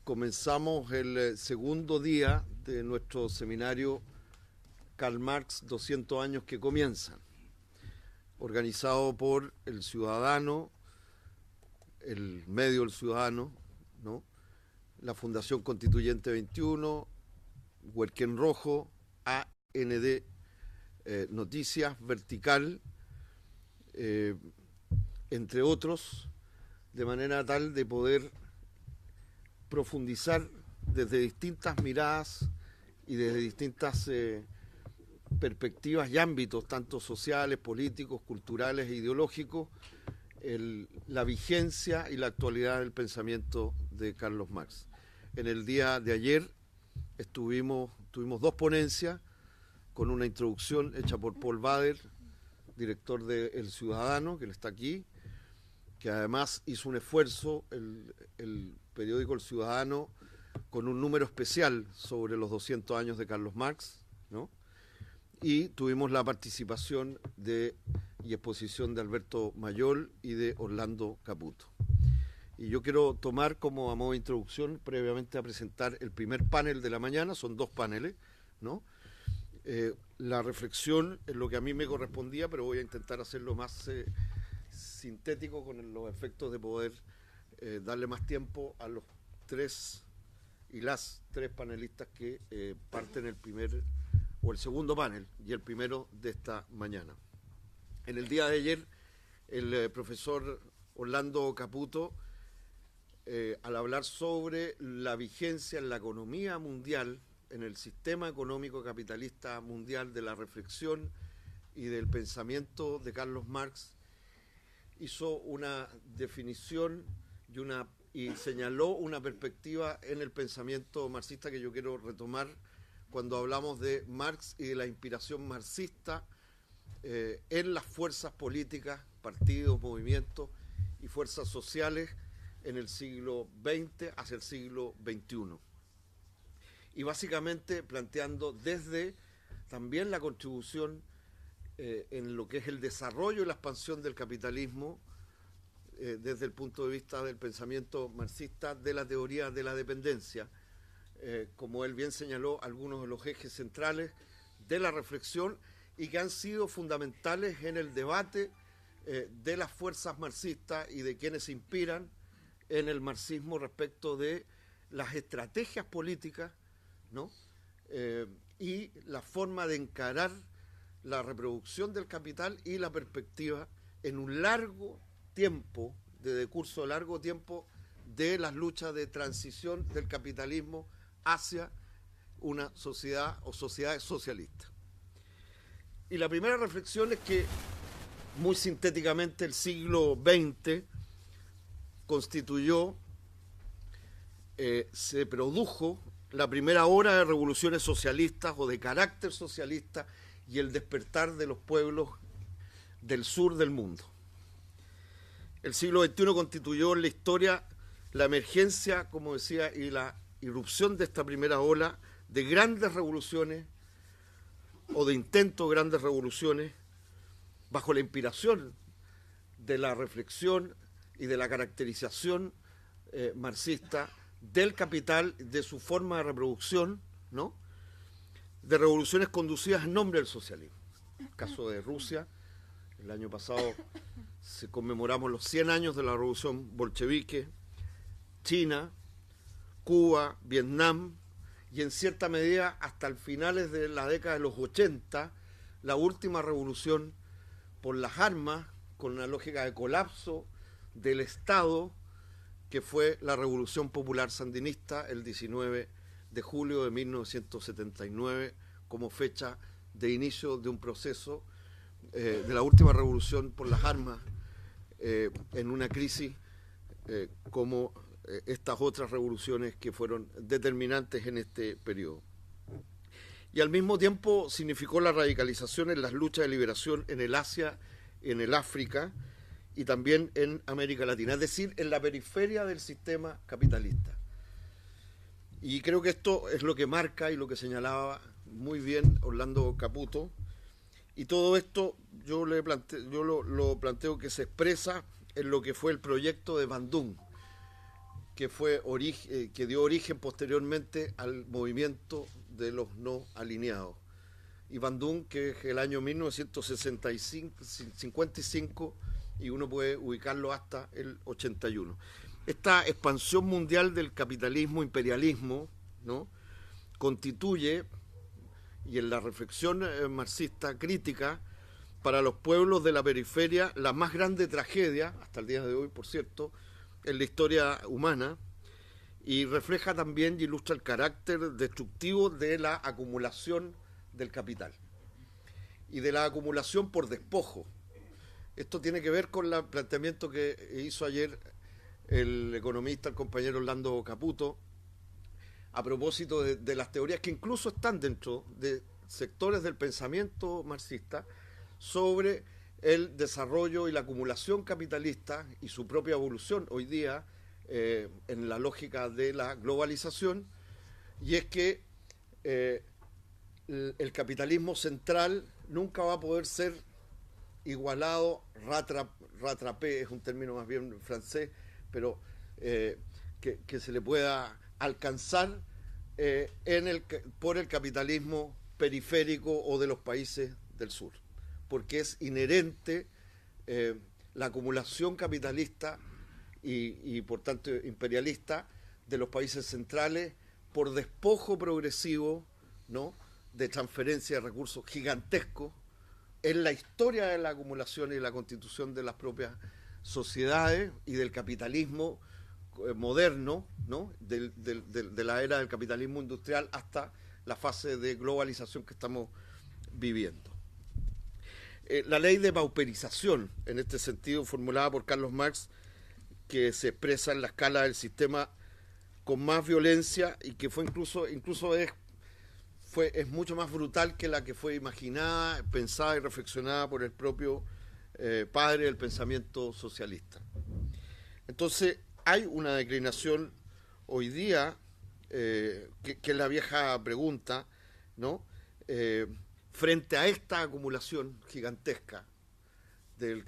comenzamos el segundo día de nuestro seminario Karl Marx, 200 años que comienzan, organizado por El Ciudadano, el medio El Ciudadano, ¿no? La Fundación Constituyente 21, Huerquén Rojo, AND Noticias, Vertical, entre otros, de manera tal de poder profundizar desde distintas miradas y desde distintas perspectivas y ámbitos, tanto sociales, políticos, culturales e ideológicos, la vigencia y la actualidad del pensamiento de Carlos Marx. En el día de ayer tuvimos dos ponencias con una introducción hecha por Paul Bader, director de El Ciudadano, que él está aquí, que además hizo un esfuerzo, el periódico El Ciudadano, con un número especial sobre los 200 años de Carlos Marx, ¿no? Y tuvimos la participación y exposición de Alberto Mayol y de Orlando Caputo. Y yo quiero tomar como a modo de introducción, previamente a presentar el primer panel de la mañana, son dos paneles, ¿no? La reflexión es lo que a mí me correspondía, pero voy a intentar hacerlo más sintético con los efectos de poder darle más tiempo a los tres panelistas que parten el segundo panel y el primero de esta mañana. En el día de ayer, el profesor Orlando Caputo, al hablar sobre la vigencia en la economía mundial, en el sistema económico capitalista mundial, de la reflexión y del pensamiento de Carlos Marx, hizo una definición y señaló una perspectiva en el pensamiento marxista que yo quiero retomar cuando hablamos de Marx y de la inspiración marxista en las fuerzas políticas, partidos, movimientos y fuerzas sociales en el siglo XX hacia el siglo XXI. Y básicamente planteando desde también la contribución en lo que es el desarrollo y la expansión del capitalismo desde el punto de vista del pensamiento marxista, de la teoría de la dependencia, como él bien señaló, algunos de los ejes centrales de la reflexión y que han sido fundamentales en el debate de las fuerzas marxistas y de quienes se inspiran en el marxismo respecto de las estrategias políticas, ¿no? Y la forma de encarar la reproducción del capital y la perspectiva en un largo tiempo, de curso largo tiempo, de las luchas de transición del capitalismo hacia una sociedad o sociedades socialistas. Y la primera reflexión es que, muy sintéticamente, el siglo XX se produjo la primera ola de revoluciones socialistas o de carácter socialista y el despertar de los pueblos del sur del mundo. El siglo XXI constituyó en la historia la emergencia, como decía, y la irrupción de esta primera ola de grandes revoluciones o de intentos de grandes revoluciones bajo la inspiración de la reflexión y de la caracterización marxista del capital, de su forma de reproducción, ¿no? De revoluciones conducidas en nombre del socialismo. El caso de Rusia, el año pasado conmemoramos los 100 años de la revolución bolchevique, China, Cuba, Vietnam y en cierta medida hasta el finales de la década de los 80, la última revolución por las armas, con una lógica de colapso del Estado, que fue la Revolución Popular Sandinista el 19 de julio de 1979, como fecha de inicio de un proceso de la última revolución por las armas en una crisis como estas otras revoluciones que fueron determinantes en este periodo. Y al mismo tiempo significó la radicalización en las luchas de liberación en el Asia, en el África y también en América Latina, es decir, en la periferia del sistema capitalista. Y creo que esto es lo que marca y lo que señalaba muy bien Orlando Caputo, y todo esto yo lo planteo que se expresa en lo que fue el proyecto de Bandung, que dio origen posteriormente al movimiento de los no alineados. Y Bandung, que es el año 1955, y uno puede ubicarlo hasta el 81. Esta expansión mundial del capitalismo, imperialismo, ¿no?, constituye, y en la reflexión marxista crítica, para los pueblos de la periferia la más grande tragedia, hasta el día de hoy, por cierto, en la historia humana, y refleja también y ilustra el carácter destructivo de la acumulación del capital y de la acumulación por despojo. Esto tiene que ver con el planteamiento que hizo ayer el economista, el compañero Orlando Caputo, a propósito de las teorías que incluso están dentro de sectores del pensamiento marxista sobre el desarrollo y la acumulación capitalista y su propia evolución hoy día en la lógica de la globalización, y es que el capitalismo central nunca va a poder ser igualado, rattrapé es un término más bien francés, pero que se le pueda alcanzar por el capitalismo periférico o de los países del sur, porque es inherente la acumulación capitalista y por tanto imperialista de los países centrales por despojo progresivo, ¿no?, de transferencia de recursos gigantescos en la historia de la acumulación y la constitución de las propias sociedades y del capitalismo moderno, ¿no?, de la era del capitalismo industrial hasta la fase de globalización que estamos viviendo. La ley de pauperización, en este sentido, formulada por Carlos Marx, que se expresa en la escala del sistema con más violencia y que fue incluso es mucho más brutal que la que fue imaginada, pensada y reflexionada por el propio padre del pensamiento socialista. Entonces, hay una declinación hoy día, que es la vieja pregunta, ¿no?, frente a esta acumulación gigantesca del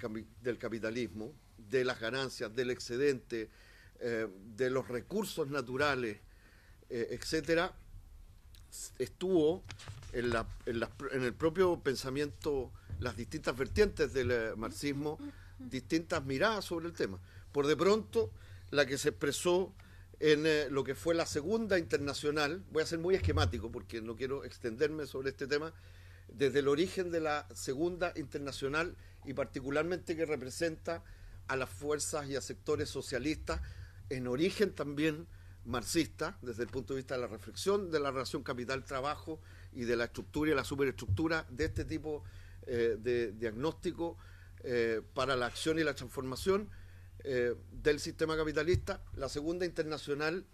capitalismo, de las ganancias, del excedente, de los recursos naturales, etcétera, estuvo en el propio pensamiento, las distintas vertientes del marxismo, distintas miradas sobre el tema. Por de pronto, la que se expresó en lo que fue la Segunda Internacional, voy a ser muy esquemático porque no quiero extenderme sobre este tema, desde el origen de la Segunda Internacional y particularmente que representa a las fuerzas y a sectores socialistas, en origen también marxista, desde el punto de vista de la reflexión de la relación capital-trabajo y de la estructura y la superestructura de este tipo de diagnóstico para la acción y la transformación del sistema capitalista. La Segunda Internacional,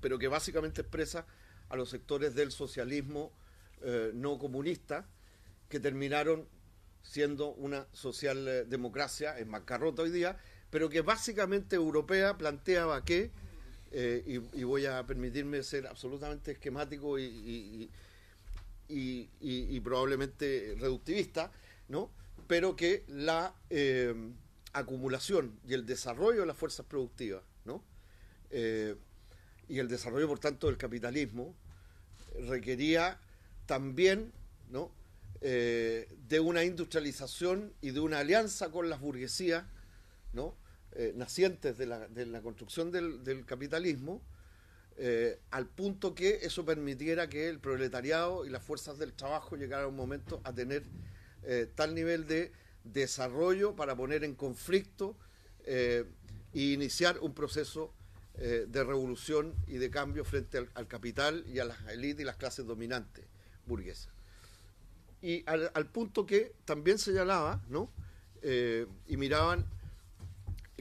pero que básicamente expresa a los sectores del socialismo no comunista, que terminaron siendo una socialdemocracia en bancarrota hoy día, pero que básicamente europea planteaba que, y voy a permitirme ser absolutamente esquemático y probablemente reductivista, ¿no?, pero que la acumulación y el desarrollo de las fuerzas productivas, ¿no?, y el desarrollo, por tanto, del capitalismo requería también, ¿no?, de una industrialización y de una alianza con las burguesías, ¿no?, nacientes de la construcción del capitalismo, al punto que eso permitiera que el proletariado y las fuerzas del trabajo llegaran a un momento a tener tal nivel de desarrollo para poner en conflicto e iniciar un proceso de revolución y de cambio frente al capital y a las élites y las clases dominantes burguesas. Y al punto que también señalaba, ¿no?, y miraban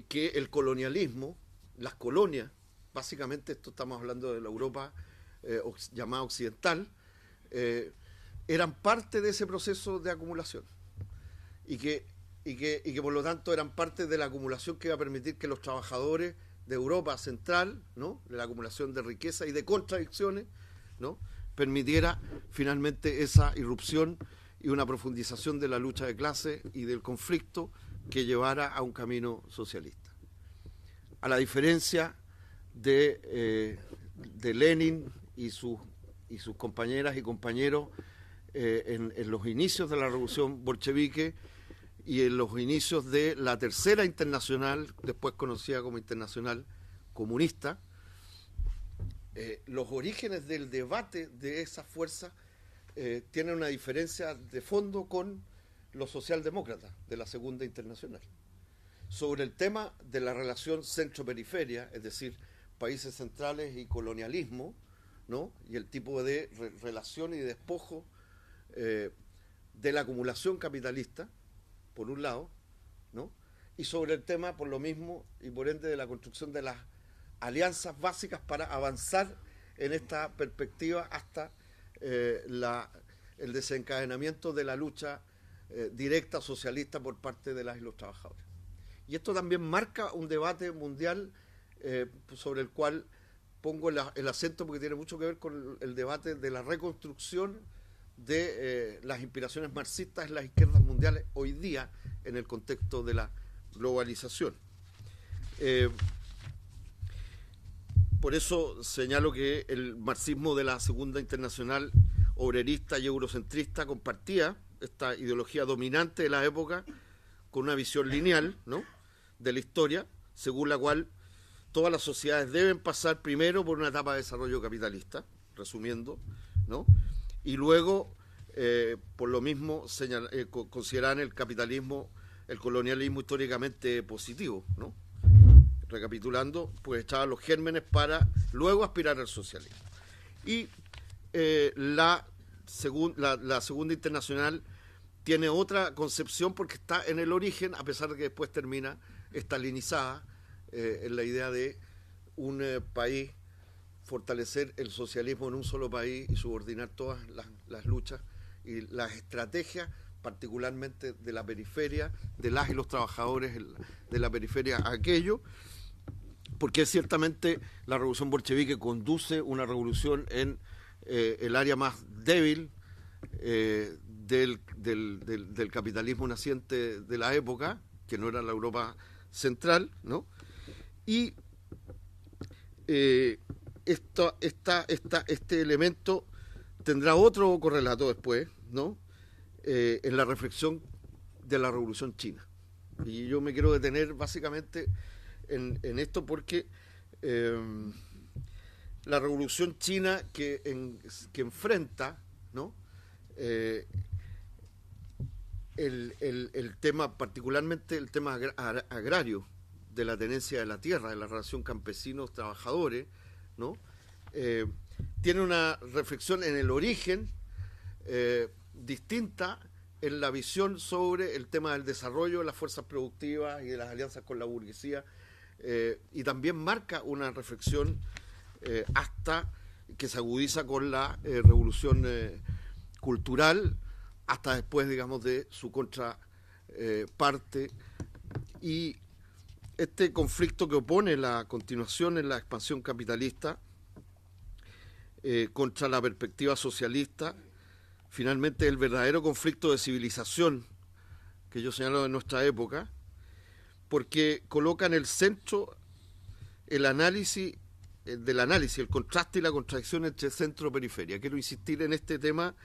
que el colonialismo, las colonias, básicamente esto estamos hablando de la Europa llamada occidental, eran parte de ese proceso de acumulación y que por lo tanto eran parte de la acumulación que iba a permitir que los trabajadores de Europa central, ¿no?, de la acumulación de riqueza y de contradicciones, ¿no?, permitiera finalmente esa irrupción y una profundización de la lucha de clases y del conflicto que llevara a un camino socialista. A la diferencia de Lenin y sus compañeras y compañeros en los inicios de la revolución bolchevique y en los inicios de la Tercera Internacional, después conocida como Internacional Comunista. Los orígenes del debate de esas fuerzas tienen una diferencia de fondo con los socialdemócratas de la Segunda Internacional. Sobre el tema de la relación centro-periferia, es decir, países centrales y colonialismo, ¿no? Y el tipo de relación y despojo de la acumulación capitalista, por un lado, ¿no? Y sobre el tema, por lo mismo, y por ende, de la construcción de las alianzas básicas para avanzar en esta perspectiva hasta el desencadenamiento de la lucha directa socialista por parte de las y los trabajadores. Y esto también marca un debate mundial sobre el cual pongo el acento porque tiene mucho que ver con el debate de la reconstrucción de las inspiraciones marxistas en las izquierdas mundiales hoy día en el contexto de la globalización. Por eso señalo que el marxismo de la Segunda Internacional obrerista y eurocentrista compartía esta ideología dominante de la época con una visión lineal, ¿no?, de la historia, según la cual todas las sociedades deben pasar primero por una etapa de desarrollo capitalista, resumiendo, ¿no?, y luego, por lo mismo, consideran el capitalismo, el colonialismo históricamente positivo, ¿no? Recapitulando, pues echaban los gérmenes para luego aspirar al socialismo. Y la Segunda Internacional tiene otra concepción porque está en el origen, a pesar de que después termina estalinizada en la idea de un país, fortalecer el socialismo en un solo país y subordinar todas las luchas y las estrategias, particularmente de la periferia, de las y los trabajadores de la periferia a aquello, porque ciertamente la revolución bolchevique conduce una revolución en el área más débil del capitalismo naciente de la época, que no era la Europa central, ¿no? Y este elemento tendrá otro correlato después, ¿no?, en la reflexión de la Revolución China. Y yo me quiero detener básicamente en esto porque la Revolución China que enfrenta, ¿no?, el tema, particularmente el tema agrario, de la tenencia de la tierra, de la relación campesinos-trabajadores, ¿no?, tiene una reflexión en el origen distinta en la visión sobre el tema del desarrollo de las fuerzas productivas y de las alianzas con la burguesía, y también marca una reflexión hasta que se agudiza con la revolución cultural, hasta después, digamos, de su contraparte, y este conflicto que opone la continuación en la expansión capitalista contra la perspectiva socialista, finalmente el verdadero conflicto de civilización que yo señalo de nuestra época, porque coloca en el centro el análisis, el contraste y la contradicción entre centro-periferia. Quiero insistir en este tema,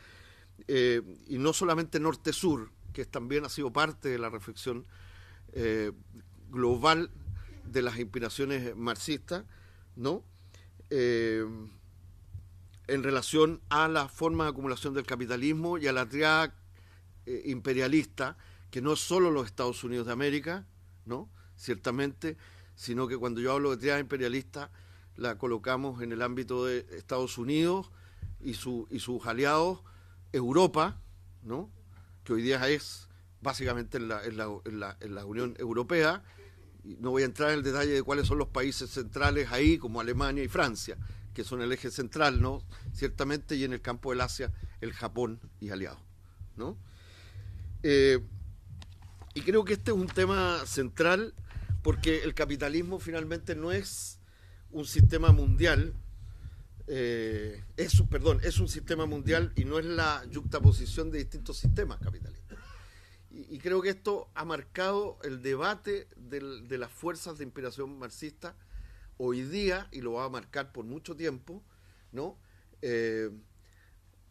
y no solamente norte-sur, que también ha sido parte de la reflexión global de las inspiraciones marxistas, ¿no?, en relación a la forma de acumulación del capitalismo y a la triada imperialista, que no es solo los Estados Unidos de América, ¿no?, ciertamente, sino que cuando yo hablo de triada imperialista la colocamos en el ámbito de Estados Unidos y sus aliados, Europa, ¿no?, que hoy día es básicamente en la Unión Europea, y no voy a entrar en el detalle de cuáles son los países centrales ahí, como Alemania y Francia, que son el eje central, ¿no?, ciertamente, y en el campo del Asia, el Japón y aliados, ¿no? Y creo que este es un tema central porque el capitalismo finalmente no es un sistema mundial, es un sistema mundial y no es la yuxtaposición de distintos sistemas capitalistas. Y creo que esto ha marcado el debate de las fuerzas de inspiración marxista hoy día, y lo va a marcar por mucho tiempo, ¿no?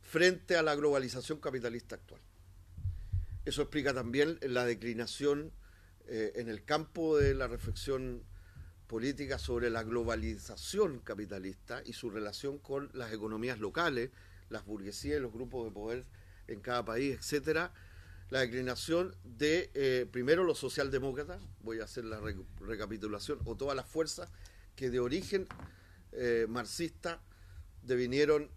Frente a la globalización capitalista actual. Eso explica también la declinación en el campo de la reflexión política sobre la globalización capitalista y su relación con las economías locales, las burguesías y los grupos de poder en cada país, etcétera. La declinación de, primero, los socialdemócratas, voy a hacer la recapitulación, o todas las fuerzas que de origen marxista devinieron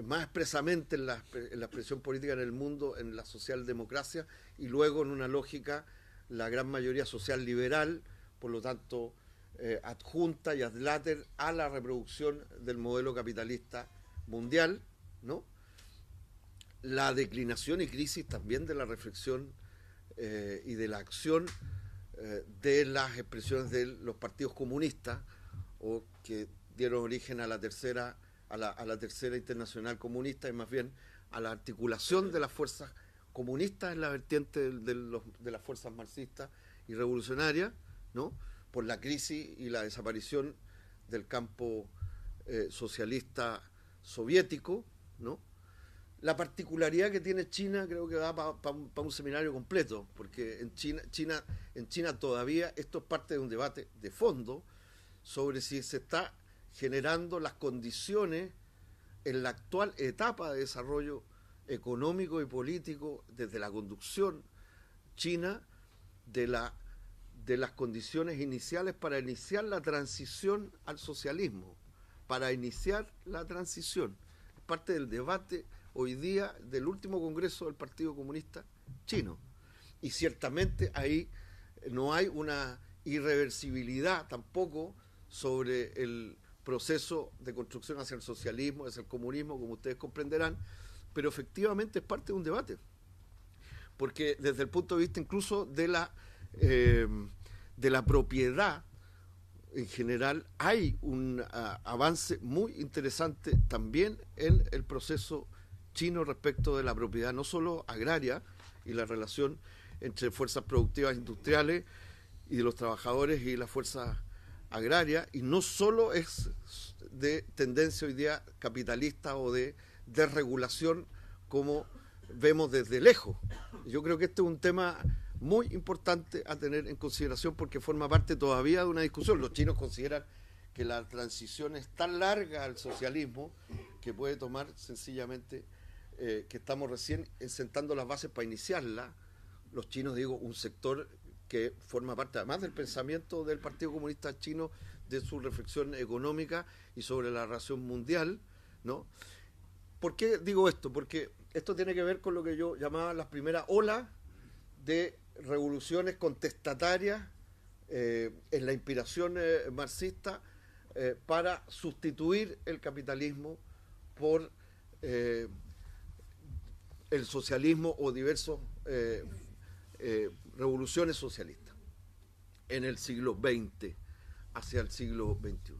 más expresamente en la expresión política en el mundo, en la socialdemocracia, y luego en una lógica, la gran mayoría social liberal, por lo tanto adjunta y adláter a la reproducción del modelo capitalista mundial, ¿no? La declinación y crisis también de la reflexión y de la acción de las expresiones de los partidos comunistas, o que dieron origen a la tercera internacional comunista, y más bien a la articulación de las fuerzas comunistas en la vertiente de las fuerzas marxistas y revolucionarias, ¿no? Por la crisis y la desaparición del campo socialista soviético, ¿no? La particularidad que tiene China creo que va para un seminario completo, porque en China todavía esto es parte de un debate de fondo sobre si se está generando las condiciones en la actual etapa de desarrollo económico y político desde la conducción china de las condiciones iniciales para iniciar la transición al socialismo, para iniciar la transición. Es parte del debate hoy día del último congreso del Partido Comunista Chino. Y ciertamente ahí no hay una irreversibilidad tampoco sobre el proceso de construcción hacia el socialismo, hacia el comunismo, como ustedes comprenderán, pero efectivamente es parte de un debate. Porque desde el punto de vista incluso de la propiedad en general, hay un avance muy interesante también en el proceso chino respecto de la propiedad, no solo agraria y la relación entre fuerzas productivas industriales y de los trabajadores y las fuerzas agrarias, y no solo es de tendencia hoy día capitalista o de desregulación como vemos desde lejos. Yo creo que este es un tema muy importante a tener en consideración porque forma parte todavía de una discusión. Los chinos consideran que la transición es tan larga al socialismo que puede tomar sencillamente que estamos recién sentando las bases para iniciarla. Los chinos, digo, un sector que forma parte además del pensamiento del Partido Comunista Chino, de su reflexión económica y sobre la relación mundial, ¿no? ¿Por qué digo esto? Porque esto tiene que ver con lo que yo llamaba las primeras olas de revoluciones contestatarias en la inspiración marxista para sustituir el capitalismo por el socialismo o diversos revoluciones socialistas en el siglo XX hacia el siglo XXI.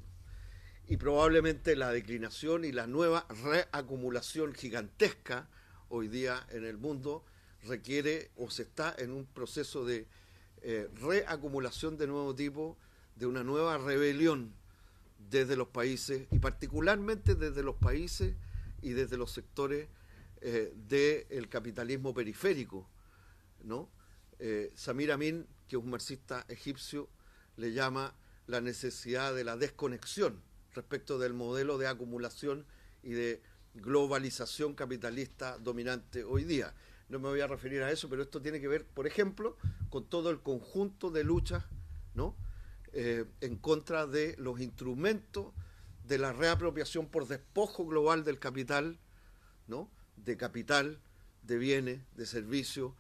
Y probablemente la declinación y la nueva reacumulación gigantesca hoy día en el mundo requiere o se está en un proceso de reacumulación de nuevo tipo, de una nueva rebelión desde los países, y particularmente desde los países y desde los sectores del capitalismo periférico, ¿no? Samir Amin, que es un marxista egipcio, le llama la necesidad de la desconexión respecto del modelo de acumulación y de globalización capitalista dominante hoy día. No me voy a referir a eso, pero esto tiene que ver, por ejemplo, con todo el conjunto de luchas, ¿no? En contra de los instrumentos de la reapropiación por despojo global del capital, ¿no? De capital, de bienes, de servicios,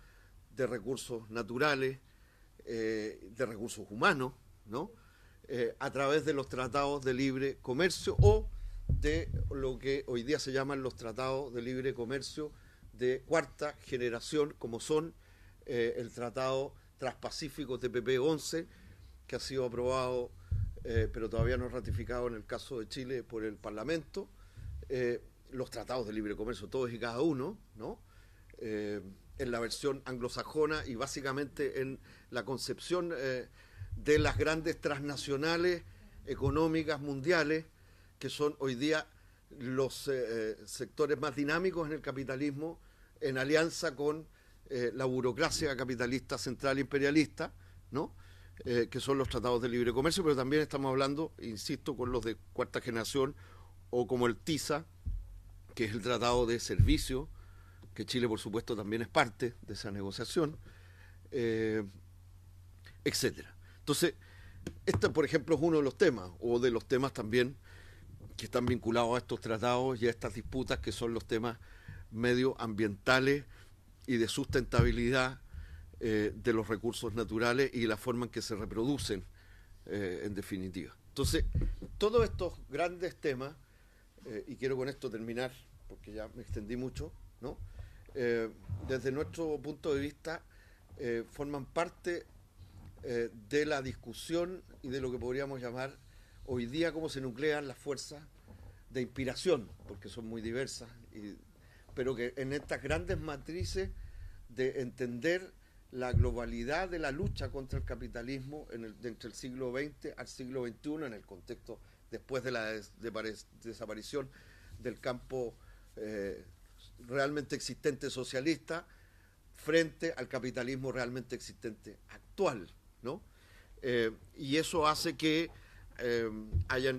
de recursos naturales, de recursos humanos, ¿no? A través de los tratados de libre comercio o de lo que hoy día se llaman los tratados de libre comercio de cuarta generación, como son el Tratado Transpacífico TPP-11, que ha sido aprobado, pero todavía no ratificado en el caso de Chile por el Parlamento, los tratados de libre comercio, todos y cada uno, ¿no? En la versión anglosajona y básicamente en la concepción de las grandes transnacionales económicas mundiales, que son hoy día los sectores más dinámicos en el capitalismo, en alianza con la burocracia capitalista central imperialista, ¿no? Que son los tratados de libre comercio, pero también estamos hablando, insisto, con los de cuarta generación, o como el TISA, que es el tratado de servicio, que Chile, por supuesto, también es parte de esa negociación, etcétera. Entonces, este, por ejemplo, es uno de los temas, o de los temas también que están vinculados a estos tratados y a estas disputas, que son los temas medioambientales y de sustentabilidad de los recursos naturales y la forma en que se reproducen, en definitiva. Entonces, todos estos grandes temas, y quiero con esto terminar, porque ya me extendí mucho, ¿no? Desde nuestro punto de vista, forman parte de la discusión y de lo que podríamos llamar hoy día cómo se nuclean las fuerzas de inspiración, porque son muy diversas, pero que en estas grandes matrices de entender la globalidad de la lucha contra el capitalismo entre el siglo XX al siglo XXI, en el contexto después de la desaparición del campo realmente existente socialista, frente al capitalismo realmente existente actual, ¿no? Y eso hace que haya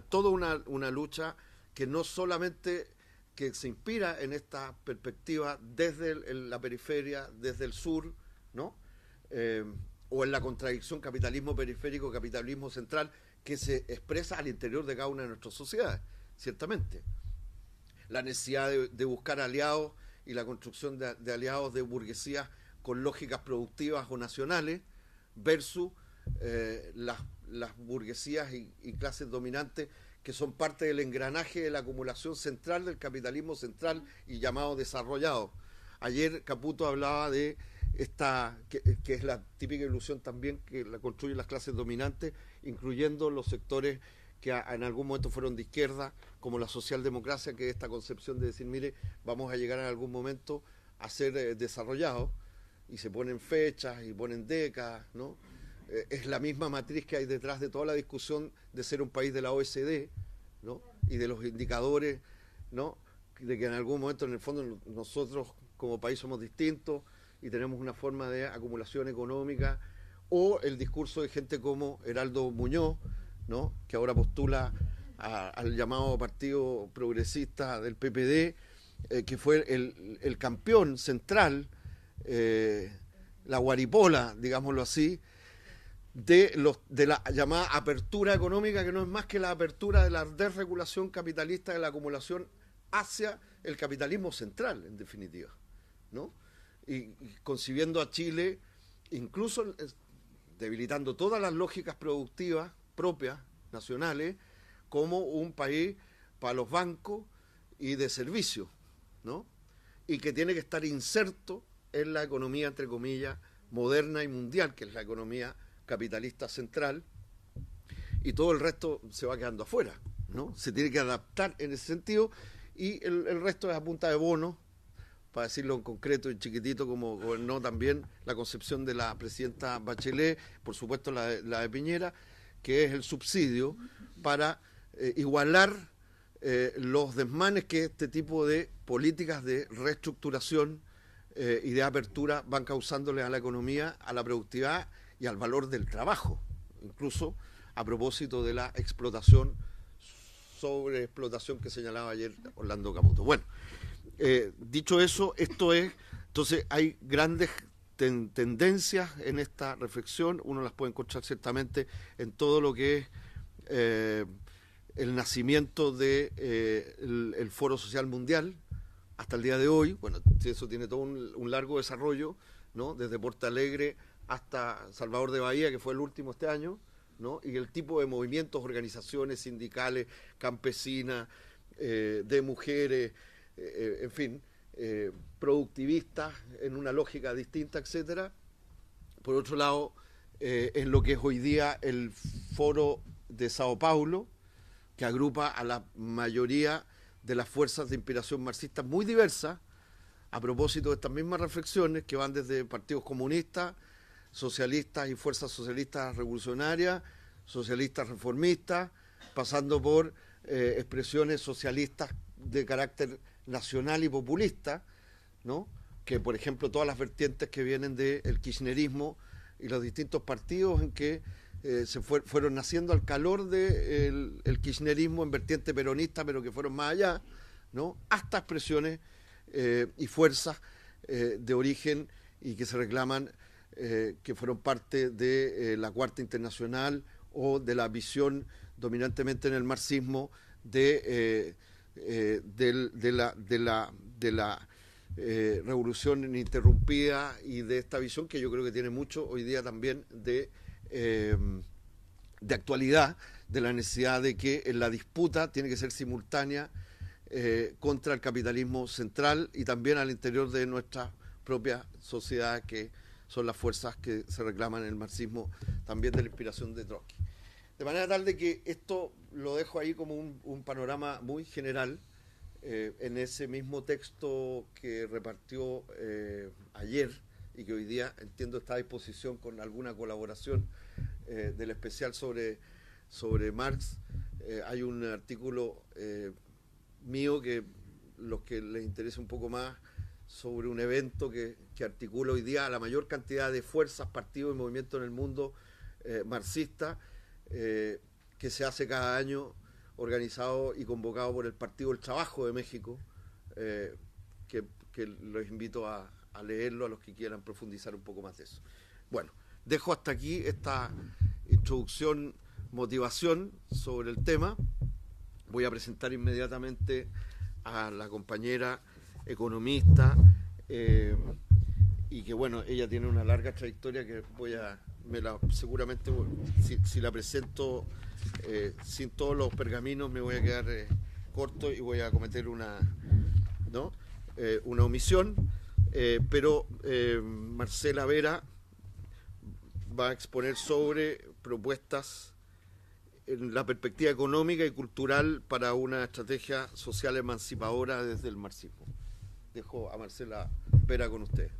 toda una lucha que no solamente que se inspira en esta perspectiva desde la periferia, desde el sur, ¿no? O en la contradicción capitalismo periférico, capitalismo central, que se expresa al interior de cada una de nuestras sociedades, ciertamente. La necesidad de buscar aliados y la construcción de aliados de burguesías con lógicas productivas o nacionales versus las burguesías y clases dominantes que son parte del engranaje de la acumulación central del capitalismo central y llamado desarrollado. Ayer Caputo hablaba de esta, que es la típica ilusión también que la construyen las clases dominantes, incluyendo los sectores que en algún momento fueron de izquierda, como la socialdemocracia, que es esta concepción de decir, mire, vamos a llegar en algún momento a ser desarrollados, y se ponen fechas y ponen décadas, ¿no? Es la misma matriz que hay detrás de toda la discusión de ser un país de la OECD, ¿no? Y de los indicadores, ¿no? De que en algún momento, en el fondo, nosotros como país somos distintos y tenemos una forma de acumulación económica, o el discurso de gente como Heraldo Muñoz, ¿no? Que ahora postula al llamado Partido Progresista del PPD, que fue el campeón central, la guaripola, digámoslo así, de la llamada apertura económica, que no es más que la apertura de la desregulación capitalista de la acumulación hacia el capitalismo central, en definitiva, ¿no? Y concibiendo a Chile, incluso debilitando todas las lógicas productivas propias, nacionales, como un país para los bancos y de servicio, ¿no? Y que tiene que estar inserto en la economía, entre comillas, moderna y mundial, que es la economía capitalista central, y todo el resto se va quedando afuera, ¿no? Se tiene que adaptar en ese sentido, y el resto es a punta de bonos, para decirlo en concreto y chiquitito, como gobernó también la concepción de la presidenta Bachelet, por supuesto la de Piñera, que es el subsidio para igualar los desmanes que este tipo de políticas de reestructuración y de apertura van causándole a la economía, a la productividad y al valor del trabajo, incluso a propósito de la explotación, sobreexplotación que señalaba ayer Orlando Caputo. Bueno, dicho eso, esto es, entonces hay grandes tendencias en esta reflexión, uno las puede encontrar ciertamente en todo lo que es el nacimiento de el Foro Social Mundial hasta el día de hoy. Bueno, eso tiene todo un largo desarrollo, ¿no? Desde Porto Alegre hasta Salvador de Bahía, que fue el último este año, ¿no? Y el tipo de movimientos, organizaciones sindicales, campesinas, de mujeres, en fin, productivistas en una lógica distinta, etcétera. Por otro lado, en lo que es hoy día el Foro de Sao Paulo, que agrupa a la mayoría de las fuerzas de inspiración marxista muy diversas, a propósito de estas mismas reflexiones que van desde partidos comunistas, socialistas y fuerzas socialistas revolucionarias, socialistas reformistas, pasando por expresiones socialistas de carácter nacional y populista, ¿no? Que por ejemplo todas las vertientes que vienen del kirchnerismo y los distintos partidos en que fueron naciendo al calor del kirchnerismo en vertiente peronista, pero que fueron más allá, ¿no? Hasta expresiones y fuerzas de origen y que se reclaman que fueron parte de la Cuarta Internacional o de la visión dominantemente en el marxismo de la revolución ininterrumpida y de esta visión que yo creo que tiene mucho hoy día también de actualidad, de la necesidad de que en la disputa tiene que ser simultánea contra el capitalismo central y también al interior de nuestra propia sociedad, que son las fuerzas que se reclaman en el marxismo, también de la inspiración de Trotsky. De manera tal de que esto lo dejo ahí como un panorama muy general. En ese mismo texto que repartió ayer y que hoy día entiendo está a disposición con alguna colaboración del especial sobre Marx, hay un artículo mío que los que les interese un poco más sobre un evento que articula hoy día a la mayor cantidad de fuerzas, partidos y movimientos en el mundo marxista, que se hace cada año, organizado y convocado por el Partido del Trabajo de México, que los invito a leerlo a los que quieran profundizar un poco más de eso. Bueno, dejo hasta aquí esta introducción, motivación sobre el tema. Voy a presentar inmediatamente a la compañera economista y que bueno, ella tiene una larga trayectoria que seguramente si la presento sin todos los pergaminos me voy a quedar corto y voy a cometer una omisión, pero Marcela Vera va a exponer sobre propuestas en la perspectiva económica y cultural para una estrategia social emancipadora desde el marxismo. Dejo a Marcela Vera con ustedes.